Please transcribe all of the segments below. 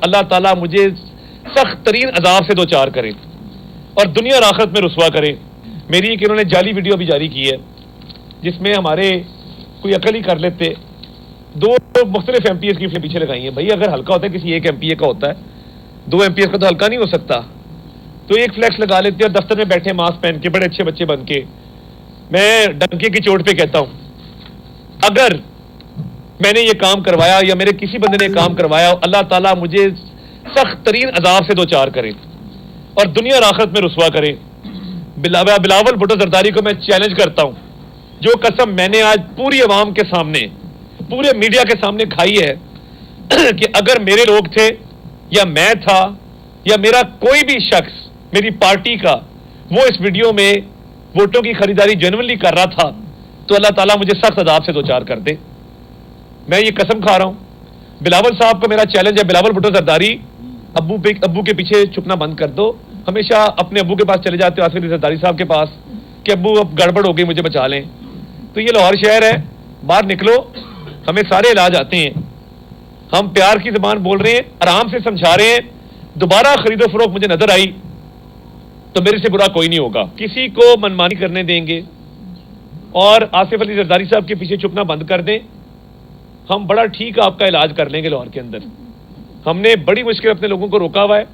اللہ تعالیٰ مجھے سخت ترین عذاب سے دوچار کرے اور دنیا اور آخرت میں رسوا کرے۔ میری ایک انہوں نے جعلی ویڈیو بھی جاری کی ہے جس میں ہمارے کوئی عقل ہی کر لیتے دو مختلف ایم پی ایس کی پیچھے لگائی ہیں۔ بھائی اگر ہلکا ہوتا ہے کسی ایک ایم پی اے کا ہوتا ہے، دو ایم پی ایس کا تو ہلکا نہیں ہو سکتا، تو ایک فلیکس لگا لیتے اور دفتر میں بیٹھے ماسک پہن کے بڑے اچھے بچے بن کے۔ میں ڈنکے کی چوٹ پہ کہتا ہوں اگر میں نے یہ کام کروایا یا میرے کسی بندے نے یہ کام کروایا، اللہ تعالیٰ مجھے سخت ترین عذاب سے دوچار کرے اور دنیا اور آخرت میں رسوا کرے۔ بلاول بھٹو زرداری کو میں چیلنج کرتا ہوں، جو قسم میں نے آج پوری عوام کے سامنے پورے میڈیا کے سامنے کھائی ہے کہ اگر میرے لوگ تھے یا میں تھا یا میرا کوئی بھی شخص میری پارٹی کا وہ اس ویڈیو میں ووٹوں کی خریداری جینوئنلی کر رہا تھا تو اللہ تعالیٰ مجھے سخت عذاب سے دوچار کر دے۔ میں یہ قسم کھا رہا ہوں۔ بلاول صاحب کو میرا چیلنج ہے، بلاول بھٹو زرداری ابو کے پیچھے چھپنا بند کر دو۔ ہمیشہ اپنے ابو کے پاس چلے جاتے ہو، آصف علی زرداری صاحب کے پاس کہ ابو اب گڑبڑ ہو گئی مجھے بچا لیں۔ تو یہ لاہور شہر ہے، باہر نکلو، ہمیں سارے علاج آتے ہیں، ہم پیار کی زبان بول رہے ہیں، آرام سے سمجھا رہے ہیں۔ دوبارہ خرید و فروخت مجھے نظر آئی تو میرے سے برا کوئی نہیں ہوگا، کسی کو منمانی کرنے دیں گے اور آصف علی زرداری صاحب کے پیچھے چھپنا بند کر دیں، ہم بڑا ٹھیک آپ کا علاج کر لیں گے لاہور کے اندر۔ ہم نے بڑی مشکل اپنے لوگوں کو روکا ہوا ہے،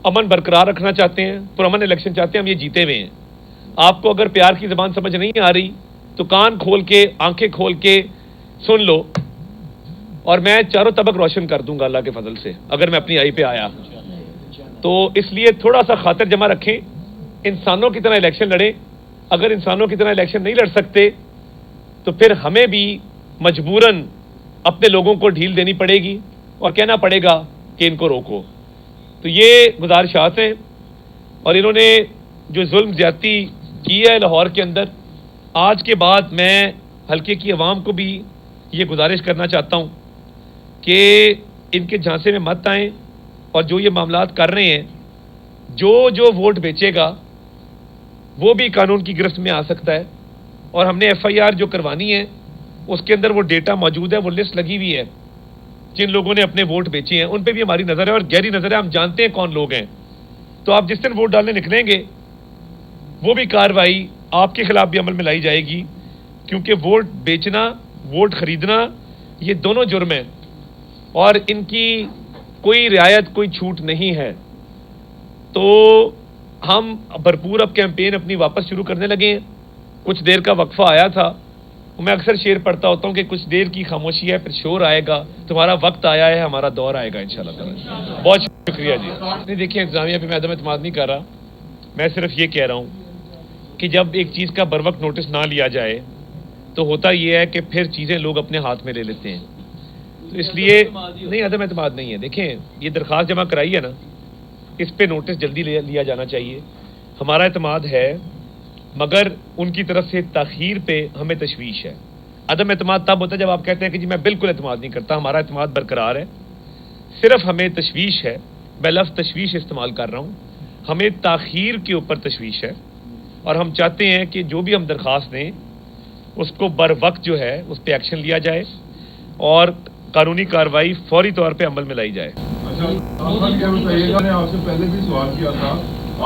امن برقرار رکھنا چاہتے ہیں، پرامن الیکشن چاہتے ہیں، ہم یہ جیتے ہوئے ہیں۔ آپ کو اگر پیار کی زبان سمجھ نہیں آ رہی تو کان کھول کے آنکھیں کھول کے سن لو، اور میں چاروں طبق روشن کر دوں گا اللہ کے فضل سے اگر میں اپنی آئی پہ آیا تو۔ اس لیے تھوڑا سا خاطر جمع رکھیں، انسانوں کی طرح الیکشن لڑیں۔ اگر انسانوں کی طرح الیکشن نہیں لڑ سکتے تو پھر ہمیں بھی مجبوراً اپنے لوگوں کو ڈھیل دینی پڑے گی اور کہنا پڑے گا کہ ان کو روکو۔ تو یہ گزارشات ہیں، اور انہوں نے جو ظلم زیادتی کی ہے لاہور کے اندر، آج کے بعد میں حلقے کی عوام کو بھی یہ گزارش کرنا چاہتا ہوں کہ ان کے جھانسے میں مت آئیں، اور جو یہ معاملات کر رہے ہیں، جو ووٹ بیچے گا وہ بھی قانون کی گرفت میں آ سکتا ہے۔ اور ہم نے ایف آئی آر جو کروانی ہے اس کے اندر وہ ڈیٹا موجود ہے، وہ لسٹ لگی ہوئی ہے جن لوگوں نے اپنے ووٹ بیچے ہیں، ان پہ بھی ہماری نظر ہے اور گہری نظر ہے، ہم جانتے ہیں کون لوگ ہیں۔ تو آپ جس دن ووٹ ڈالنے نکلیں گے وہ بھی کارروائی آپ کے خلاف بھی عمل میں لائی جائے گی، کیونکہ ووٹ بیچنا، ووٹ خریدنا، یہ دونوں جرم ہیں اور ان کی کوئی رعایت، کوئی چھوٹ نہیں ہے۔ تو ہم بھرپور اب کیمپین اپنی واپس شروع کرنے لگے ہیں۔ کچھ دیر کا وقفہ آیا تھا، میں اکثر شعر پڑھتا ہوتا ہوں کہ کچھ دیر کی خاموشی ہے پھر شور آئے گا، تمہارا وقت آیا ہے، ہمارا دور آئے گا انشاءاللہ تعالی۔ بہت شکریہ جی۔ نہیں دیکھیں، انتظامیہ پہ میں عدم اعتماد نہیں کر رہا، میں صرف یہ کہہ رہا ہوں کہ جب ایک چیز کا بروقت نوٹس نہ لیا جائے تو ہوتا یہ ہے کہ پھر چیزیں لوگ اپنے ہاتھ میں لے لیتے ہیں۔ تو اس لیے نہیں، عدم اعتماد نہیں ہے۔ دیکھیں، یہ درخواست جمع کرائی ہے نا، اس پہ نوٹس جلدی لیا جانا چاہیے۔ ہمارا اعتماد ہے، مگر ان کی طرف سے تاخیر پہ ہمیں تشویش ہے۔ عدم اعتماد تب ہوتا ہے جب آپ کہتے ہیں کہ جی میں بالکل اعتماد نہیں کرتا، ہمارا اعتماد برقرار ہے، صرف ہمیں تشویش ہے۔ میں لفظ تشویش استعمال کر رہا ہوں، ہمیں تاخیر کے اوپر تشویش ہے، اور ہم چاہتے ہیں کہ جو بھی ہم درخواست دیں اس کو بر وقت جو ہے اس پہ ایکشن لیا جائے اور قانونی کارروائی فوری طور پہ عمل میں لائی جائے۔ اچھا، کیا بتائیے گا، میں آپ سے پہلے بھی سوال کیا تھا،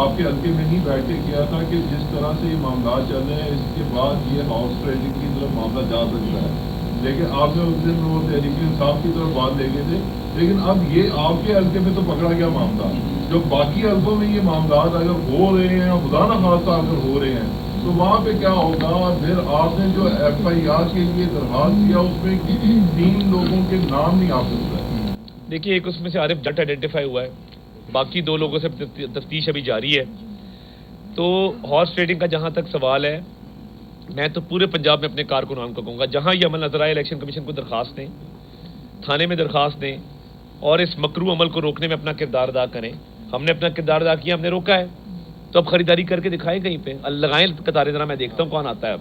آپ کے حلقے میں ہی بیٹھ کے کیا تھا کہ جس طرح سے یہ معاملات چل رہے ہیں اس کے بعد یہ ہاؤس ٹریڈنگ کی طرف معاملہ جا سکتا ہے، لیکن آپ نے اس دن وہ تحریک انصاف کی طرف بات لے گئے تھے، لیکن اب یہ آپ کے حلقے میں تو پکڑا گیا معاملہ، جو باقی حلقوں میں یہ معاملات اگر ہو رہے ہیں، خدا نہ خواستہ اگر ہو رہے ہیں تو وہاں پہ کیا ہوگا؟ پھر آپ نے جو ایف آئی آر کے لیے درخواست کیا اس میں 3 لوگوں کے نام نہیں آپ نے بتائے۔ دیکھیے، ایک اس میں سے عارف جٹ آئیڈینٹیفائی ہوا ہے، باقی 2 لوگوں سے تفتیش ابھی جاری ہے۔ تو ہارس ٹریڈنگ کا جہاں تک سوال ہے، میں تو پورے پنجاب میں اپنے کارکنان کو کہوں گا جہاں یہ عمل نظر آئے الیکشن کمیشن کو درخواست دیں، تھانے میں درخواست دیں اور اس مکروہ عمل کو روکنے میں اپنا کردار ادا کریں۔ ہم نے اپنا کردار ادا کیا، ہم نے روکا ہے، تو اب خریداری کر کے دکھائیں کہیں پہ، لگائیں قطاریں، ذرا میں دیکھتا ہوں کون آتا ہے۔ اب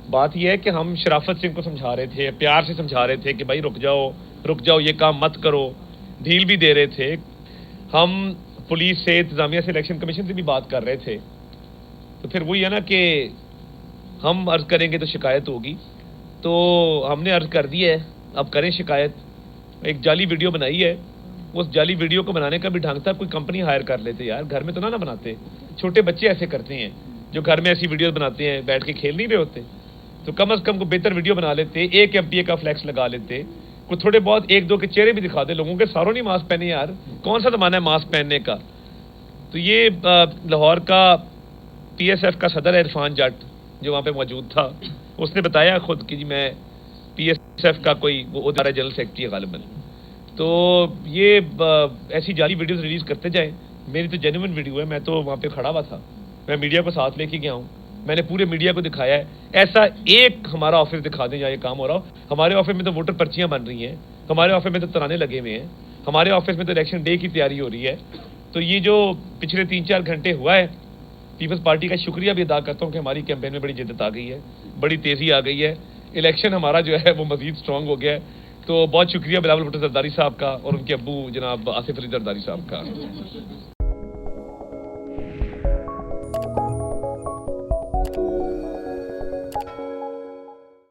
بات یہ ہے کہ ہم شرافت سے ان کو سمجھا رہے تھے، پیار سے سمجھا رہے تھے کہ بھائی رک جاؤ، یہ کام مت کرو، ڈھیل بھی دے رہے تھے۔ ہم پولیس سے، انتظامیہ سے، الیکشن کمیشن سے بھی بات کر رہے تھے، تو پھر وہی ہے نا کہ ہم عرض کریں گے تو شکایت ہوگی، تو ہم نے عرض کر دی ہے، اب کریں شکایت۔ ایک جعلی ویڈیو بنائی ہے اس جعلی ویڈیو کو بنانے کا بھی ڈھنگ تھا, کوئی کمپنی ہائر کر لیتے یار, گھر میں تو نہ بناتے. چھوٹے بچے ایسے کرتے ہیں جو گھر میں ایسی ویڈیوز بناتے ہیں, بیٹھ کے کھیل نہیں رہے ہوتے, تو کم از کم کو بہتر ویڈیو بنا لیتے, 1 MPA کا فلیکس لگا لیتے, کوئی تھوڑے بہت 1-2 کے چہرے بھی دکھا دے, لوگوں کے ساروں نہیں ماسک پہنے یار, کون سا زمانہ ہے ماسک پہننے کا. تو یہ لاہور کا PSF کا صدر ہے عرفان جٹ, جو وہاں پہ موجود تھا, اس نے بتایا خود کہ جی میں PSF کا کوئی وہ ادارہ جنرل سیکرٹری ہے غالباً. تو یہ ایسی جعلی ویڈیوز ریلیز کرتے جائیں. میری تو جینوئن ویڈیو ہے, میں تو وہاں پہ کھڑا ہوا تھا, میں میڈیا کو ساتھ لے کے گیا ہوں, میں نے پورے میڈیا کو دکھایا ہے. ایسا ایک ہمارا آفس دکھا دیں جہاں یہ کام ہو رہا ہو. ہمارے آفس میں تو ووٹر پرچیاں بن رہی ہیں, ہمارے آفس میں تو ترانے لگے ہوئے ہیں, ہمارے آفس میں تو الیکشن ڈے کی تیاری ہو رہی ہے. تو یہ جو پچھلے 3-4 گھنٹے ہوا ہے, پیپلز پارٹی کا شکریہ بھی ادا کرتا ہوں کہ ہماری کیمپین میں بڑی جدت آ گئی ہے, بڑی تیزی آ گئی ہے, الیکشن ہمارا جو ہے وہ مزید اسٹرانگ ہو گیا ہے. تو بہت شکریہ بلاول بھٹو زرداری صاحب کا اور ان کے ابو جناب آصف علی زرداری صاحب کا.